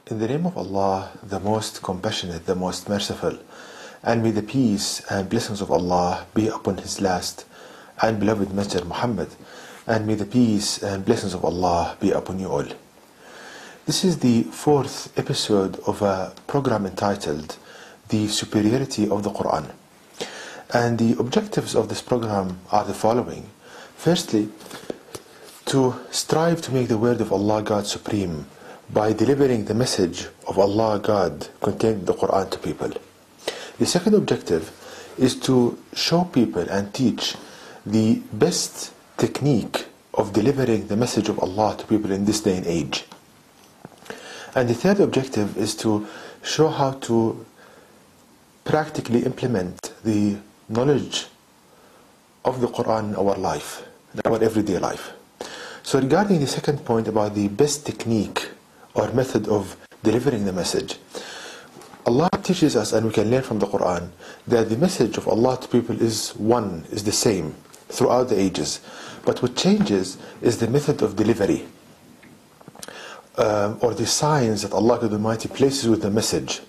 In the name of Allah, the most compassionate, the most merciful, and may the peace and blessings of Allah be upon His last and beloved Messenger Muhammad, and may the peace and blessings of Allah be upon you all. This is the fourth episode of a program entitled The Superiority of the Quran. And the objectives of this program are the following. Firstly, to strive to make the word of Allah God supreme by delivering the message of Allah God contained in the Quran to people. The second objective is to show people and teach the best technique of delivering the message of Allah to people in this day and age. And the third objective is to show how to practically implement the knowledge of the Quran in our life, in our everyday life. So regarding the second point about the best technique or method of delivering the message, Allah teaches us, and we can learn from the Quran, that the message of Allah to people is one, is the same throughout the ages. But what changes is the method of delivery, or the signs that Allah God Almighty places with the message.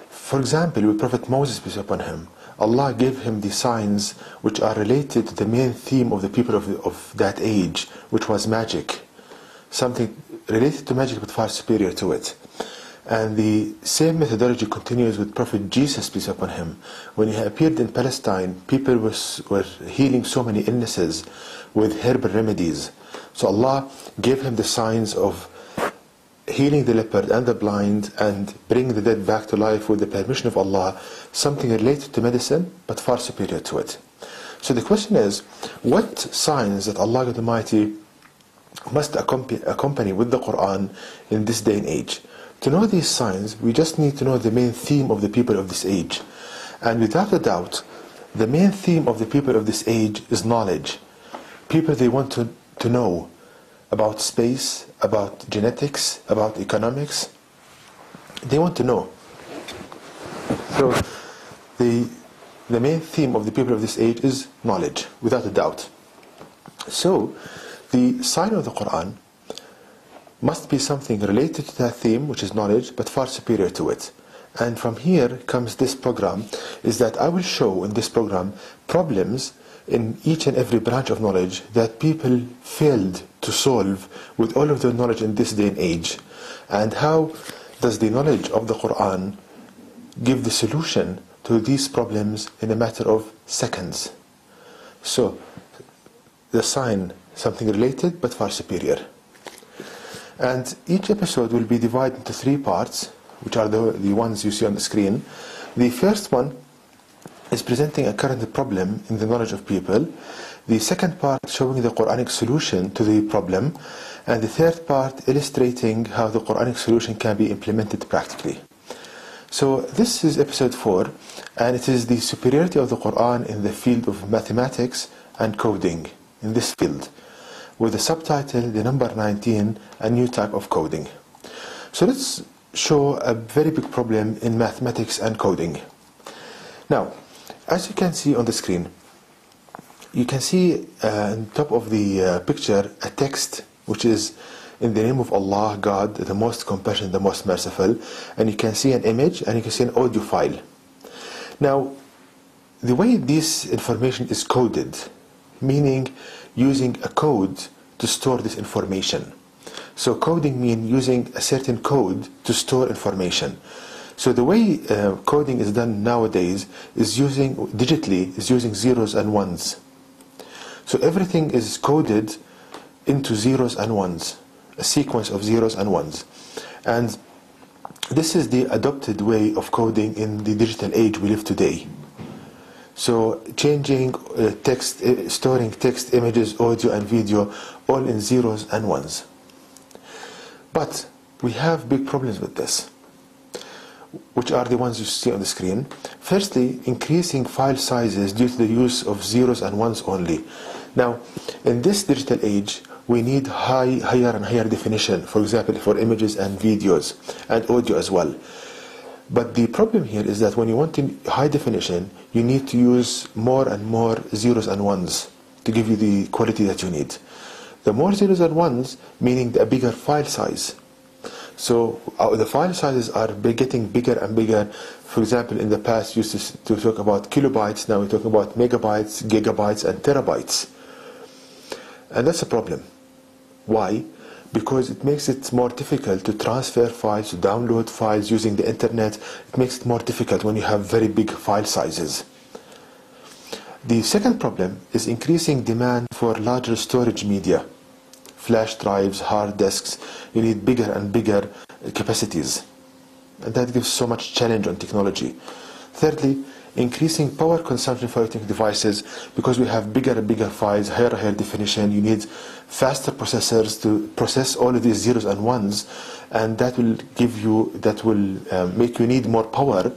For example, with Prophet Moses, peace be upon him, Allah gave him the signs which are related to the main theme of the people of that age, which was magic. Something related to magic but far superior to it. And the same methodology continues with Prophet Jesus, peace be upon him. When he appeared in Palestine, people were healing so many illnesses with herbal remedies. So Allah gave him the signs of healing the leopard and the blind and bringing the dead back to life with the permission of Allah, something related to medicine but far superior to it. So the question is, what signs that Allah God Almighty must accompany with the Quran in this day and age? To know these signs, we just need to know the main theme of the people of this age. And without a doubt, the main theme of the people of this age is knowledge. People, they want to know about space, about genetics, about economics. They want to know. So the main theme of the people of this age is knowledge, without a doubt. So the sign of the Quran must be something related to that theme, which is knowledge, but far superior to it. And from here comes this program, is that I will show in this program problems in each and every branch of knowledge that people failed to solve with all of their knowledge in this day and age. And how does the knowledge of the Quran give the solution to these problems in a matter of seconds? So, the sign, something related but far superior. And each episode will be divided into three parts, which are the ones you see on the screen. The first one is presenting a current problem in the knowledge of people. The second part showing the Quranic solution to the problem. And the third part illustrating how the Quranic solution can be implemented practically. So this is episode 4, and it is the superiority of the Quran in the field of mathematics and coding, in this field, with the subtitle, the number 19, a new type of coding. So let's show a very big problem in mathematics and coding. Now, as you can see on the screen, you can see on top of the picture a text which is in the name of Allah, God, the most compassionate, the most merciful, and you can see an image and you can see an audio file. Now, the way this information is coded, meaning using a code to store this information. So coding means using a certain code to store information. So the way coding is done nowadays is using zeros and ones. So everything is coded into zeros and ones, a sequence of zeros and ones. And this is the adopted way of coding in the digital age we live today. So changing text, storing text, images, audio and video, all in zeros and ones. But we have big problems with this, which are the ones you see on the screen. Firstly, increasing file sizes due to the use of zeros and ones only. Now, in this digital age, we need higher and higher definition, for example, for images and videos, and audio as well. But the problem here is that when you want high definition, you need to use more and more zeros and ones to give you the quality that you need. The more zeros and ones, meaning a bigger file size. So the file sizes are getting bigger and bigger. For example, in the past, used to talk about kilobytes. Now we're talking about megabytes, gigabytes, and terabytes. And that's a problem. Why? Because it makes it more difficult to transfer files, to download files using the internet. It makes it more difficult when you have very big file sizes. The second problem is increasing demand for larger storage media. Flash drives, hard disks, you need bigger and bigger capacities. And that gives so much challenge on technology. Thirdly, increasing power consumption for electronic devices, because we have bigger and bigger files, higher and higher definition. You need faster processors to process all of these zeros and ones, and that will make you need more power.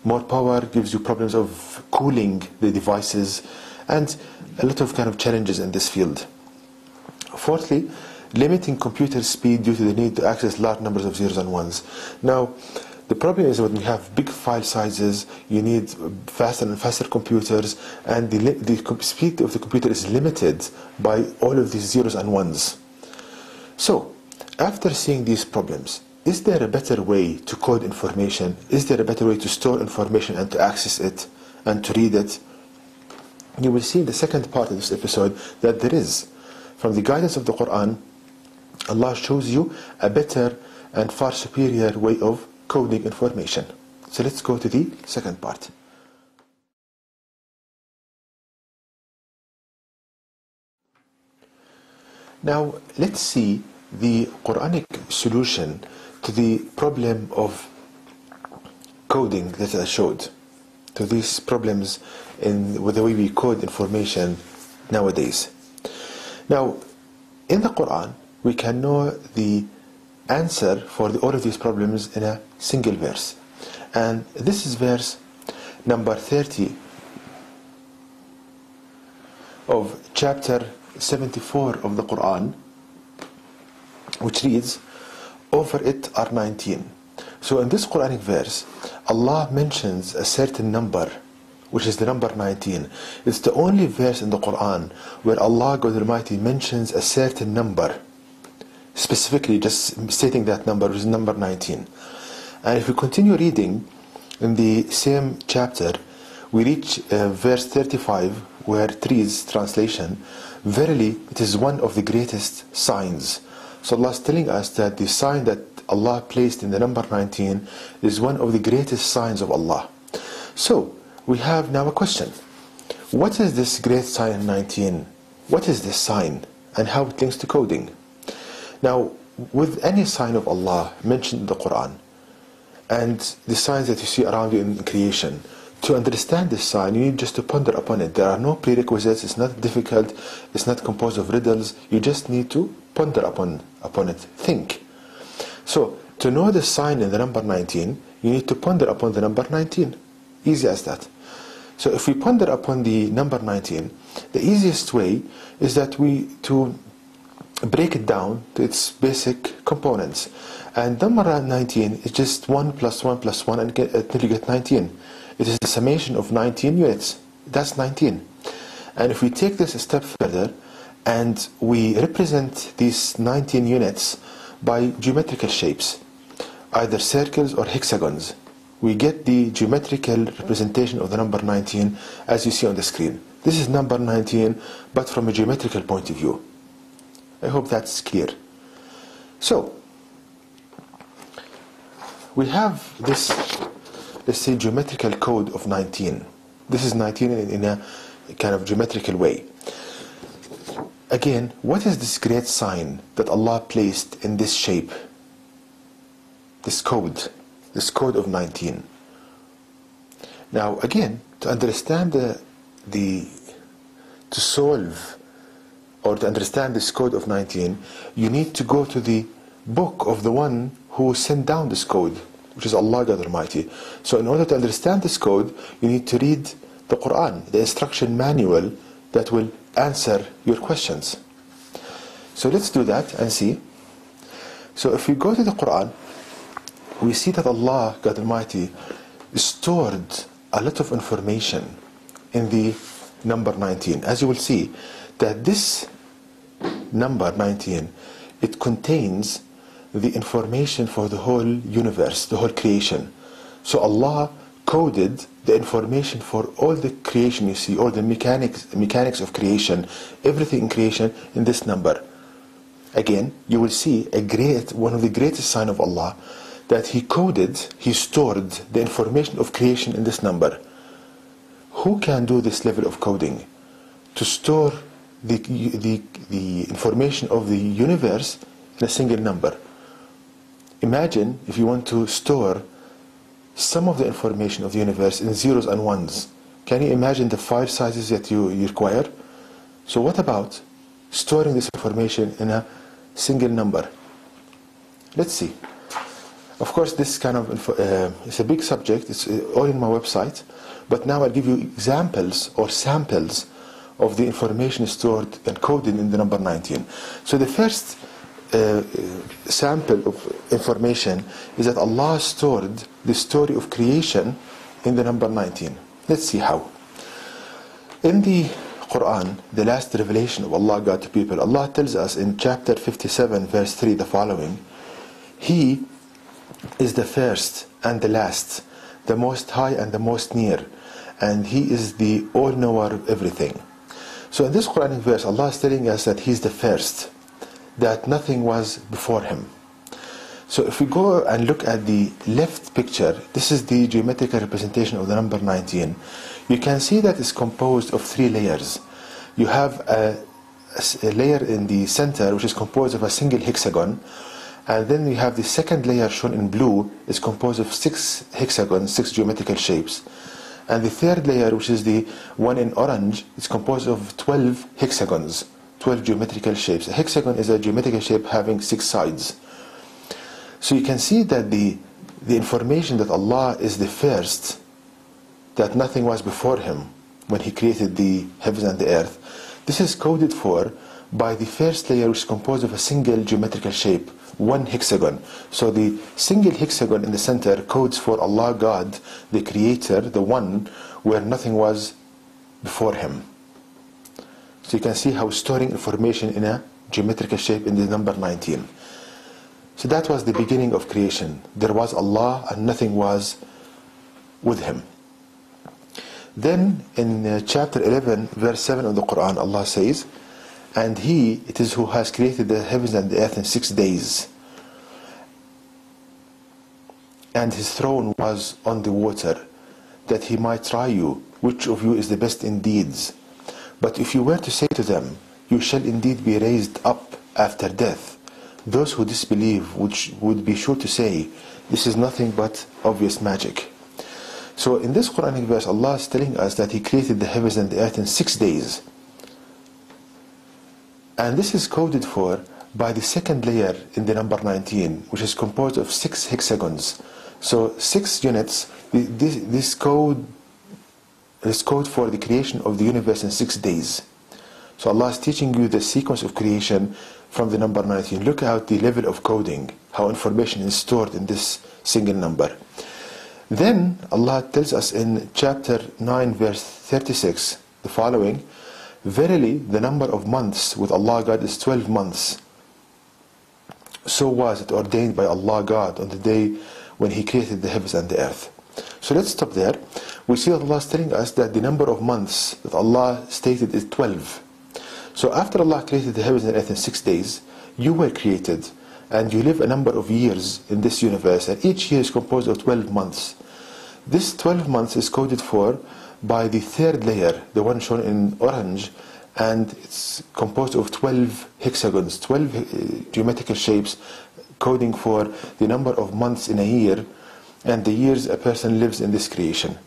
More power gives you problems of cooling the devices, and a lot of kind of challenges in this field. Fourthly, limiting computer speed due to the need to access large numbers of zeros and ones. Now, the problem is when you have big file sizes, you need faster and faster computers, and the speed of the computer is limited by all of these zeros and ones. So, after seeing these problems, is there a better way to code information? Is there a better way to store information and to access it and to read it? You will see in the second part of this episode that there is. From the guidance of the Quran, Allah shows you a better and far superior way of coding information. So let's go to the second part. Now let's see the Quranic solution to the problem of coding that I showed, to these problems with the way we code information nowadays. Now, in the Quran, we can know the answer for all of these problems in a single verse. And this is verse number 30 of chapter 74 of the Quran, which reads, "Over it are 19." So in this Quranic verse, Allah mentions a certain number, which is the number 19. It's the only verse in the Quran where Allah God Almighty mentions a certain number, specifically just stating that number, which is number 19. And if we continue reading in the same chapter, we reach verse 35, where it reads, translation, "Verily, it is one of the greatest signs." So Allah is telling us that the sign that Allah placed in the number 19 is one of the greatest signs of Allah. So, we have now a question. What is this great sign 19? What is this sign and how it links to coding? Now, with any sign of Allah mentioned in the Quran and the signs that you see around you in creation, to understand this sign, you need just to ponder upon it. There are no prerequisites, it's not difficult, it's not composed of riddles, you just need to ponder upon it, think. So, to know the sign in the number 19, you need to ponder upon the number 19. Easy as that. So if we ponder upon the number 19, the easiest way is that to break it down to its basic components. And number 19 is just 1 plus 1 plus 1 until you get 19. It is the summation of 19 units. That's 19. And if we take this a step further and we represent these 19 units by geometrical shapes, either circles or hexagons, we get the geometrical representation of the number 19 as you see on the screen. This is number 19, but from a geometrical point of view. I hope that's clear. So, we have this, let's say, geometrical code of 19. This is 19 in a kind of geometrical way. Again, what is this great sign that Allah placed in this shape? This code of 19. Now again, to understand to solve or to understand this code of 19, you need to go to the book of the one who sent down this code, which is Allah God Almighty. So in order to understand this code, you need to read the Quran, the instruction manual that will answer your questions. So let's do that and see. So if we go to the Quran, we see that Allah God Almighty stored a lot of information in the number 19. As you will see, that this number 19, it contains the information for the whole universe, the whole creation. So Allah coded the information for all the creation you see, all the mechanics of creation, everything in creation in this number. Again, you will see one of the greatest signs of Allah, that He stored the information of creation in this number. Who can do this level of coding? To store the information of the universe in a single number. Imagine if you want to store some of the information of the universe in zeros and ones. Can you imagine the file sizes that you require? So what about storing this information in a single number? Let's see. Of course, this kind of it's a big subject. It's all in my website. But now I'll give you examples or samples of the information stored and coded in the number 19. So the first sample of information is that Allah stored the story of creation in the number 19. Let's see how. In the Quran, the last revelation of Allah God to people, Allah tells us in chapter 57 verse 3 the following: He is the first and the last, the most high and the most near, and He is the all-knower of everything. So in this Quranic verse, Allah is telling us that He's the first, that nothing was before Him. So if we go and look at the left picture, this is the geometrical representation of the number 19. You can see that it's composed of 3 layers. You have a layer in the center which is composed of a single hexagon, and then you have the second layer shown in blue is composed of 6 hexagons, 6 geometrical shapes. And the third layer, which is the one in orange, is composed of 12 hexagons, 12 geometrical shapes. A hexagon is a geometrical shape having 6 sides. So you can see that the information that Allah is the first, that nothing was before Him when He created the heavens and the earth, this is coded for by the first layer, which is composed of a single geometrical shape, 1 hexagon. So the single hexagon in the center codes for Allah God, the Creator, the one where nothing was before Him. So you can see how storing information in a geometrical shape in the number 19. So that was the beginning of creation. There was Allah and nothing was with Him. Then in chapter 11 verse 7 of the Quran, Allah says, and He it is who has created the heavens and the earth in 6 days, and His throne was on the water, that He might try you, which of you is the best in deeds. But if you were to say to them, you shall indeed be raised up after death, those who disbelieve would be sure to say, this is nothing but obvious magic. So in this Quranic verse, Allah is telling us that He created the heavens and the earth in 6 days. And this is coded for by the second layer in the number 19, which is composed of 6 hexagons. So 6 units, this code is code for the creation of the universe in 6 days. So Allah is teaching you the sequence of creation from the number 19. Look at the level of coding, how information is stored in this single number. Then Allah tells us in chapter 9 verse 36 the following: verily the number of months with Allah God is 12 months. So was it ordained by Allah God on the day when He created the heavens and the earth. So let's stop there. We see that Allah is telling us that the number of months that Allah stated is 12. So after Allah created the heavens and earth in 6 days, you were created and you live a number of years in this universe, and each year is composed of 12 months. This 12 months is coded for by the third layer, the one shown in orange, and it's composed of 12 hexagons, 12 geometrical shapes, coding for the number of months in a year and the years a person lives in this creation.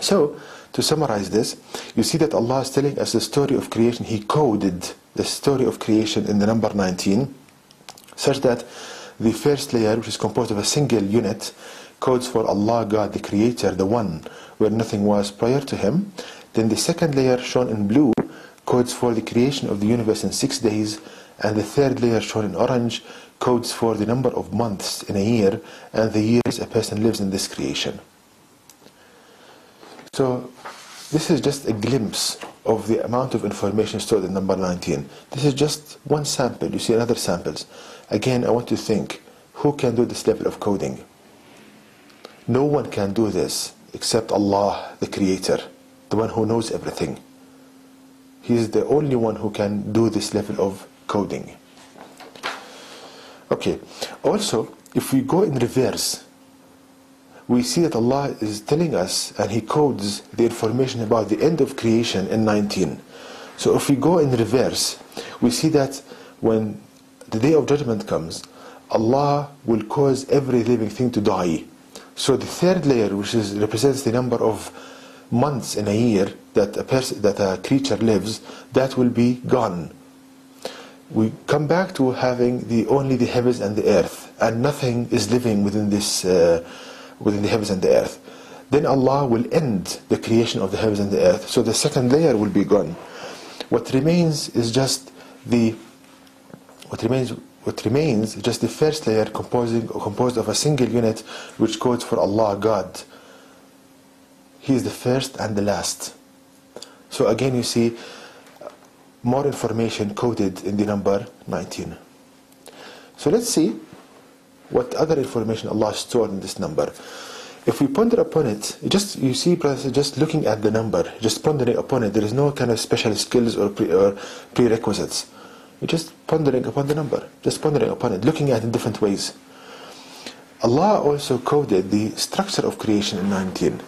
So to summarize this, you see that Allah is telling us the story of creation. He coded the story of creation in the number 19, such that the first layer, which is composed of a single unit, codes for Allah God, the Creator, the one where nothing was prior to Him. Then the second layer, shown in blue, codes for the creation of the universe in 6 days, and the third layer, shown in orange, codes for the number of months in a year and the years a person lives in this creation. So this is just a glimpse of the amount of information stored in number 19. This is just one sample. You see other samples. Again, I want to think, who can do this level of coding? No one can do this except Allah, the Creator, the one who knows everything. He is the only one who can do this level of coding. Okay, also, if we go in reverse, we see that Allah is telling us, and He codes the information about the end of creation in 19. So if we go in reverse, we see that when the day of judgment comes, Allah will cause every living thing to die. So the third layer, which represents the number of months in a year that a creature lives, that will be gone. We come back to having only the heavens and the earth, and nothing is living within the heavens and the earth. Then Allah will end the creation of the heavens and the earth, so the second layer will be gone. What remains is just the first layer, composed of a single unit, which codes for Allah, God. He is the first and the last. So again, you see more information coded in the number 19. So let's see what other information Allah stored in this number. If we ponder upon it, you see, brothers, just looking at the number, just pondering upon it, there is no kind of special skills or prerequisites. You're just pondering upon the number, just pondering upon it, looking at it in different ways. Allah also coded the structure of creation in 19.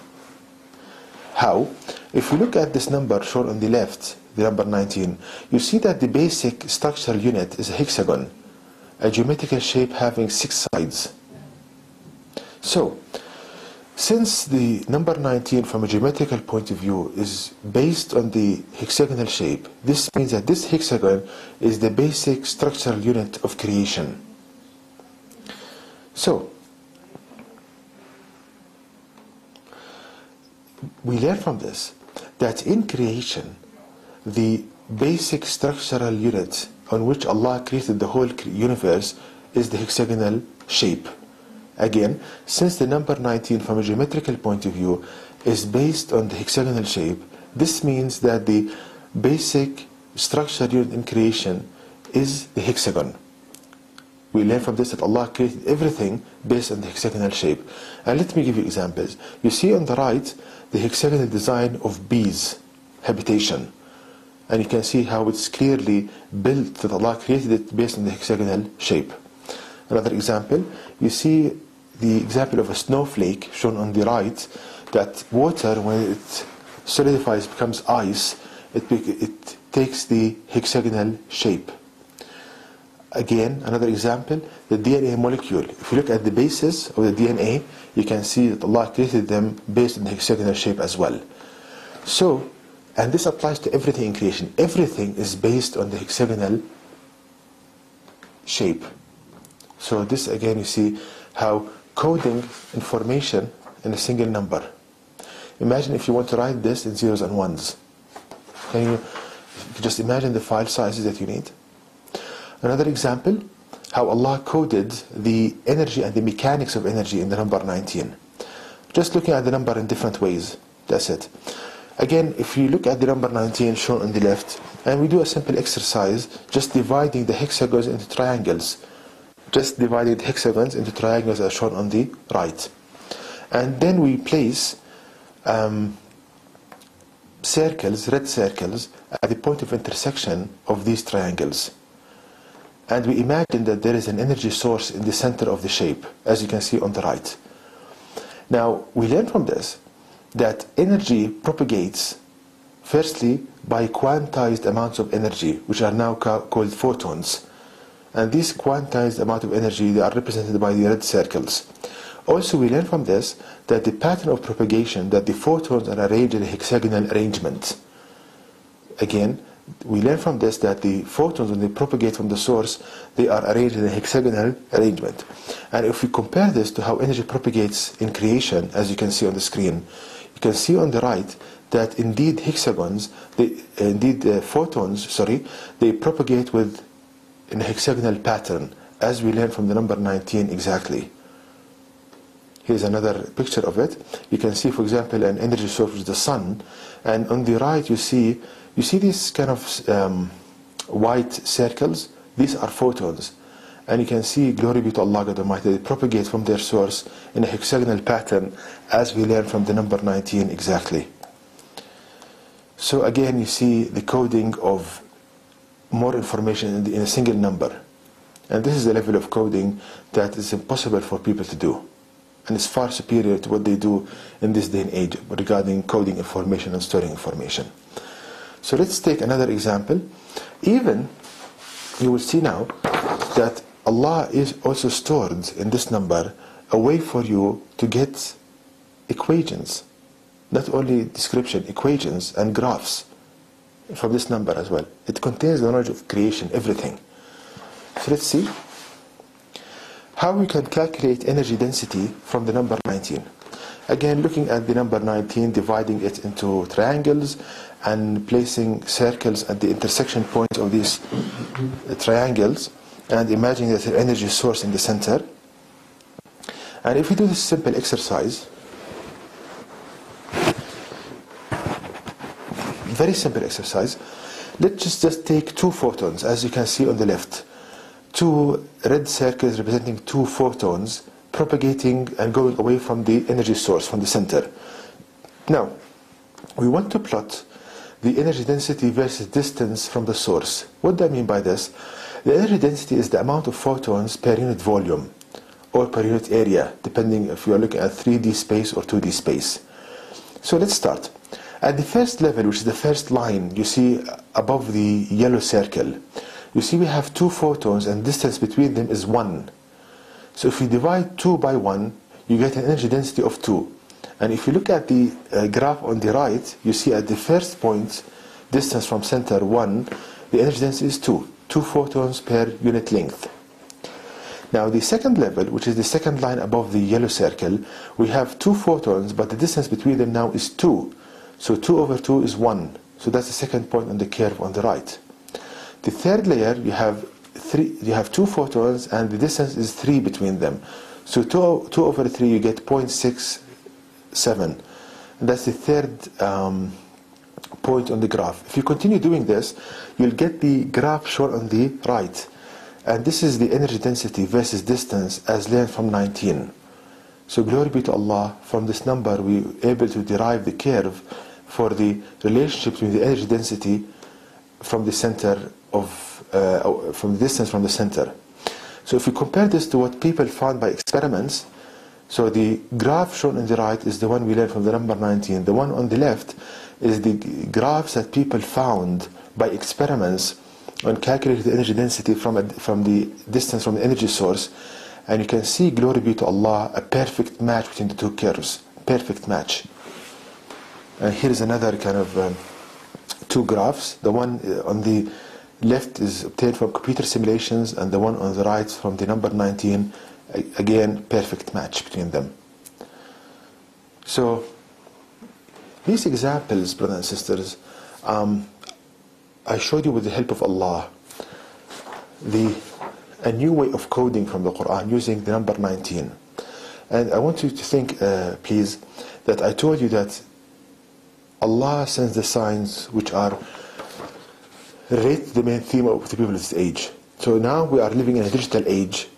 How? If you look at this number shown on the left, the number 19, you see that the basic structural unit is a hexagon, a geometrical shape having 6 sides. So, since the number 19 from a geometrical point of view is based on the hexagonal shape, this means that this hexagon is the basic structural unit of creation. So, we learn from this that in creation, the basic structural unit on which Allah created the whole universe is the hexagonal shape. Again, since the number 19 from a geometrical point of view is based on the hexagonal shape, this means that the basic structural unit in creation is the hexagon. We learn from this that Allah created everything based on the hexagonal shape. And let me give you examples. You see on the right the hexagonal design of bees' habitation. And you can see how it's clearly built, that Allah created it based on the hexagonal shape. Another example, you see the example of a snowflake shown on the right, that water, when it solidifies, becomes ice, it takes the hexagonal shape. Again, another example, the DNA molecule. If you look at the bases of the DNA, you can see that Allah created them based on the hexagonal shape as well. So, and this applies to everything in creation. Everything is based on the hexagonal shape. So this again, you see how coding information in a single number. Imagine if you want to write this in zeros and ones. Can you just imagine the file sizes that you need? Another example, how Allah coded the energy and the mechanics of energy in the number 19. Just looking at the number in different ways. That's it. Again, if you look at the number 19 shown on the left, and we do a simple exercise, just dividing the hexagons into triangles. Just dividing the hexagons into triangles as shown on the right. And then we place circles, red circles, at the point of intersection of these triangles. And we imagine that there is an energy source in the center of the shape, as you can see on the right. Now, we learn from this that energy propagates, firstly, by quantized amounts of energy, which are now called photons. And these quantized amount of energy, they are represented by the red circles. Also, we learn from this that the pattern of propagation, that the photons are arranged in a hexagonal arrangement. Again, we learn from this that the photons, when they propagate from the source, they are arranged in a hexagonal arrangement. And if we compare this to how energy propagates in creation, as you can see on the screen, you can see on the right that indeed photons, they propagate in a hexagonal pattern, as we learned from the number 19 exactly. Here's another picture of it. You can see, for example, an energy source, which is the sun, and on the right you see these kind of white circles. These are photons, And you can see, glory be to Allah God Almighty, they propagate from their source in a hexagonal pattern, as we learn from the number 19 exactly. So again, you see the coding of more information in a single number. And this is a level of coding that is impossible for people to do. And it's far superior to what they do in this day and age regarding coding information and storing information. So let's take another example. Even, you will see now that Allah is also stored in this number a way for you to get equations. Not only description, equations and graphs from this number as well. It contains the knowledge of creation, everything. So let's see how we can calculate energy density from the number 19. Again, looking at the number 19, dividing it into triangles and placing circles at the intersection points of these triangles, and imagining there's an energy source in the center. And if we do this simple exercise, very simple exercise, let's just take 2 photons, as you can see on the left. 2 red circles representing 2 photons propagating and going away from the energy source, from the center. Now, we want to plot the energy density versus distance from the source. What do I mean by this? The energy density is the amount of photons per unit volume or per unit area, depending if you are looking at 3D space or 2D space. So let's start. At the first level, which is the first line you see above the yellow circle, you see we have 2 photons and distance between them is 1. So if we divide 2 by 1, you get an energy density of 2. And if you look at the graph on the right, you see at the first point, distance from center 1, the energy density is 2. 2 photons per unit length. Now the second level, which is the second line above the yellow circle, we have 2 photons, but the distance between them now is 2. So 2 over 2 is 1. So that's the second point on the curve on the right. The third layer, you have 2 photons and the distance is 3 between them. So 2 over 3, you get 0.67. And that's the third point on the graph. If you continue doing this, you'll get the graph shown on the right. And this is the energy density versus distance as learned from 19. So glory be to Allah, from this number we were able to derive the curve for the relationship between the energy density from the center of, from the distance from the center. So if we compare this to what people found by experiments, so the graph shown on the right is the one we learned from the number 19. The one on the left is the graphs that people found by experiments on calculating the energy density from the distance from the energy source. And you can see, glory be to Allah, a perfect match between the 2 curves. Perfect match. And here is another kind of 2 graphs. The one on the left is obtained from computer simulations, and the one on the right from the number 19. Again, perfect match between them. So these examples, brothers and sisters, I showed you with the help of Allah a new way of coding from the Quran using the number 19. And I want you to think, please, that I told you that Allah sends the signs which are related to the main theme of the people of this age. So now we are living in a digital age,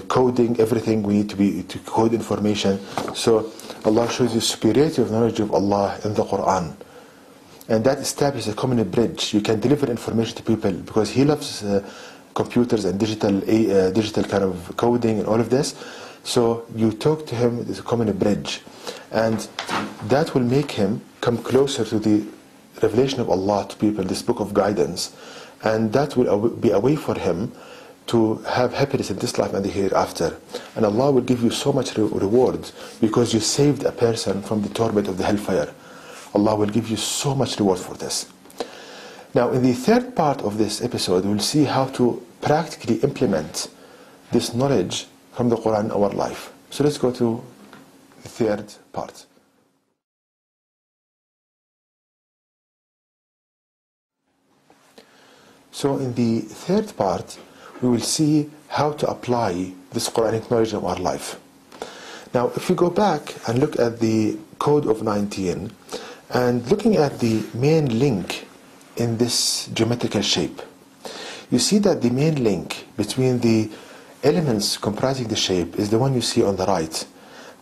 coding everything we need to code information. So Allah shows you superiority of knowledge of Allah in the Quran. And that establishes a common bridge. You can deliver information to people because He loves computers and digital kind of coding and all of this. So you talk to Him, there's a common bridge. And that will make Him come closer to the revelation of Allah to people, this book of guidance. And that will be a way for Him to have happiness in this life and the hereafter. And Allah will give you so much reward because you saved a person from the torment of the hellfire. Allah will give you so much reward for this. Now, in the third part of this episode, we'll see how to practically implement this knowledge from the Quran in our life. So let's go to the third part. So in the third part, we will see how to apply this Quranic knowledge in our life. Now, if we go back and look at the code of 19, and looking at the main link in this geometrical shape, you see that the main link between the elements comprising the shape is the one you see on the right.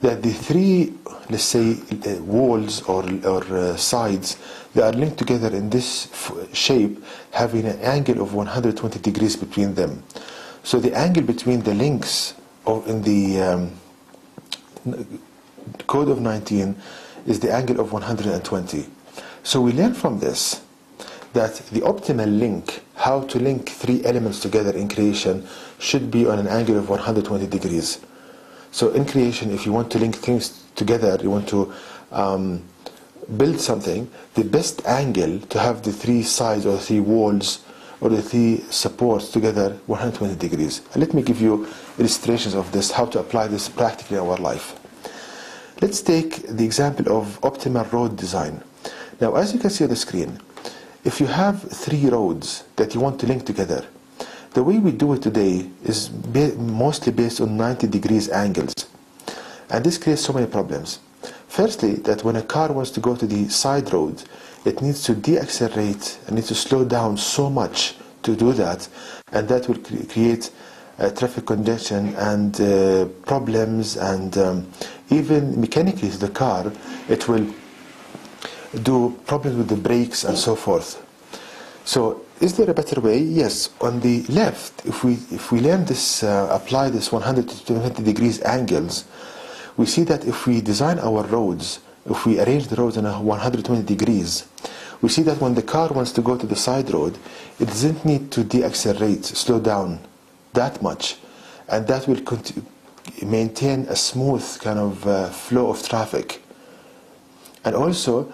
That the three, let's say, walls or sides, they are linked together in this shape, having an angle of 120 degrees between them. So the angle between the links in the code of 19 is the angle of 120. So we learn from this that the optimal link, how to link three elements together in creation, should be on an angle of 120 degrees. So in creation, if you want to link things together, you want to build something, the best angle to have the three sides or three walls or the three supports together 120 degrees. And let me give you illustrations of this, how to apply this practically in our life. Let's take the example of optimal road design. Now, as you can see on the screen, if you have three roads that you want to link together, the way we do it today is mostly based on 90 degrees angles. And this creates so many problems. Firstly, that when a car wants to go to the side road, it needs to deaccelerate and needs to slow down so much to do that, and that will create traffic congestion and problems, and even mechanically to the car, it will do problems with the brakes and so forth. So is there a better way? Yes. On the left, if we learn this, apply this 120 degrees angles, we see that if we design our roads, if we arrange the roads in 120 degrees, we see that when the car wants to go to the side road, it doesn't need to deaccelerate, slow down that much, and that will maintain a smooth kind of flow of traffic. And also,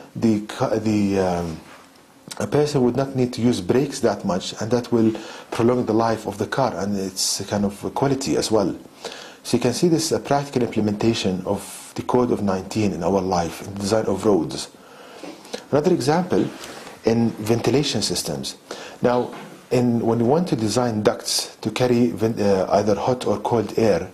a person would not need to use brakes that much, and that will prolong the life of the car and its kind of quality as well. So you can see this practical implementation of the code of 19 in our life, in the design of roads. Another example in ventilation systems. Now, when you want to design ducts to carry either hot or cold air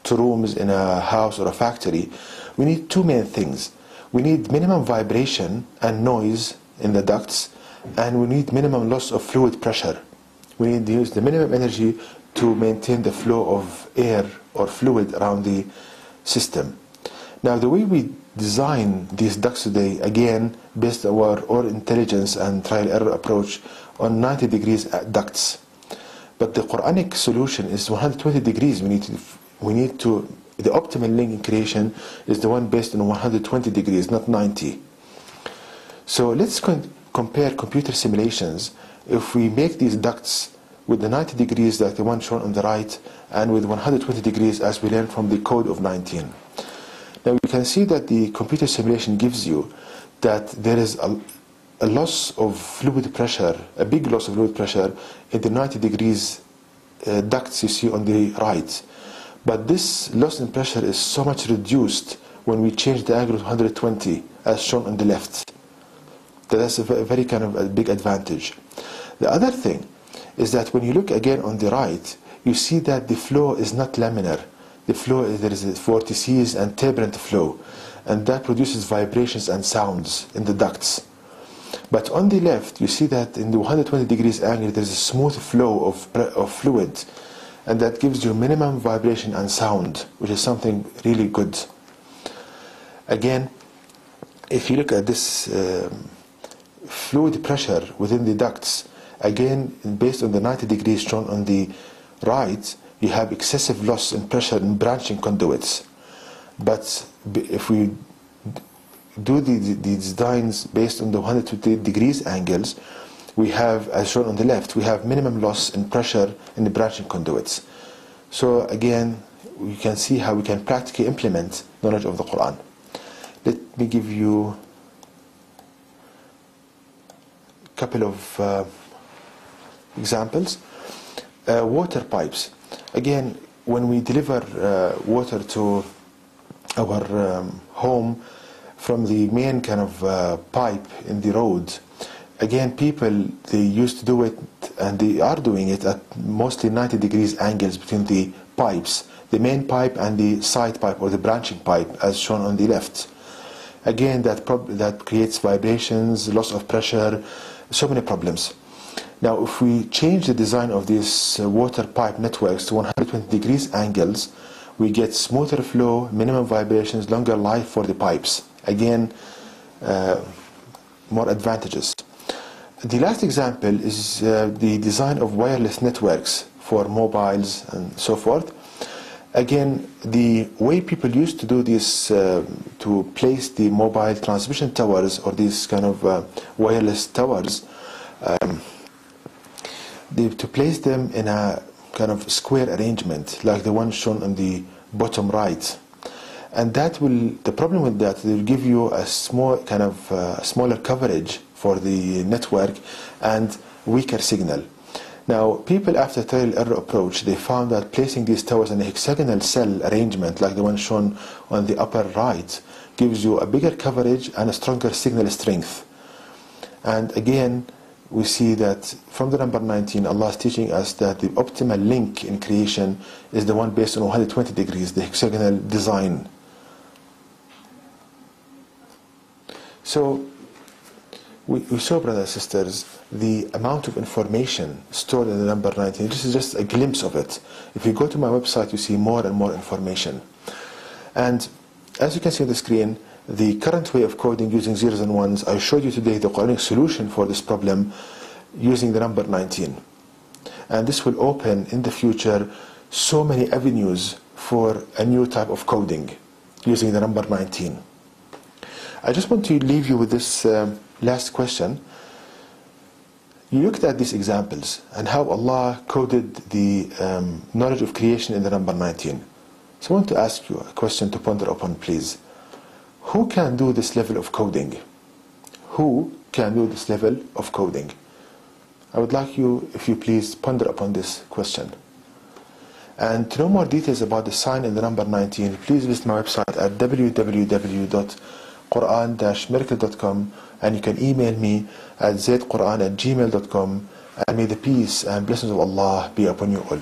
to rooms in a house or a factory, we need two main things. We need minimum vibration and noise in the ducts, and we need minimum loss of fluid pressure. We need to use the minimum energy to maintain the flow of air or fluid around the system. Now, the way we design these ducts today, again, based on our intelligence and trial error approach on 90 degrees ducts. But the Quranic solution is 120 degrees. The optimal link in creation is the one based on 120 degrees, not 90. So let's compare computer simulations. If we make these ducts with the 90 degrees like the one shown on the right, and with 120 degrees as we learned from the code of 19. Now you can see that the computer simulation gives you that there is a loss of fluid pressure, a big loss of fluid pressure in the 90 degrees ducts you see on the right. But this loss in pressure is so much reduced when we change the angle to 120 as shown on the left. That's a very kind of a big advantage. The other thing is that when you look again on the right, you see that the flow is not laminar. The flow, there is a vortices and turbulent flow, and that produces vibrations and sounds in the ducts. But on the left, you see that in the 120 degrees angle, there is a smooth flow of fluid, and that gives you minimum vibration and sound, which is something really good. Again, if you look at this fluid pressure within the ducts, again, based on the 90 degrees shown on the right, you have excessive loss in pressure in branching conduits. But if we do the designs based on the 120 degrees angles, we have, as shown on the left, we have minimum loss in pressure in the branching conduits. So again, you can see how we can practically implement knowledge of the Quran. Let me give you a couple of examples. Water pipes. Again, when we deliver water to our home from the main kind of pipe in the road, again, people, they used to do it, and they are doing it at mostly 90 degrees angles between the pipes, the main pipe and the side pipe or the branching pipe, as shown on the left. Again, that creates vibrations, loss of pressure, so many problems. Now, if we change the design of these water pipe networks to 120 degrees angles, we get smoother flow, minimum vibrations, longer life for the pipes. Again, more advantages. The last example is the design of wireless networks for mobiles and so forth. Again, the way people used to do this, to place the mobile transmission towers or these kind of wireless towers, to place them in a kind of square arrangement like the one shown on the bottom right. And that will, the problem with that, they will give you a small kind of smaller coverage for the network and weaker signal. Now, people after trial error approach, they found that placing these towers in a hexagonal cell arrangement like the one shown on the upper right gives you a bigger coverage and a stronger signal strength. And again, we see that from the number 19, Allah is teaching us that the optimal link in creation is the one based on 120 degrees, the hexagonal design. So, we saw, brothers and sisters, the amount of information stored in the number 19. This is just a glimpse of it. If you go to my website, you see more and more information. And as you can see on the screen, the current way of coding using zeros and ones, I showed you today the Quranic solution for this problem using the number 19. And this will open in the future so many avenues for a new type of coding using the number 19. I just want to leave you with this last question. You looked at these examples and how Allah coded the knowledge of creation in the number 19. So I want to ask you a question to ponder upon, please. Who can do this level of coding? Who can do this level of coding? I would like you, if you please, ponder upon this question. And to know more details about the sign in the number 19, please visit my website at www.quran-miracle.com, and you can email me at zaidquran@gmail.com, and may the peace and blessings of Allah be upon you all.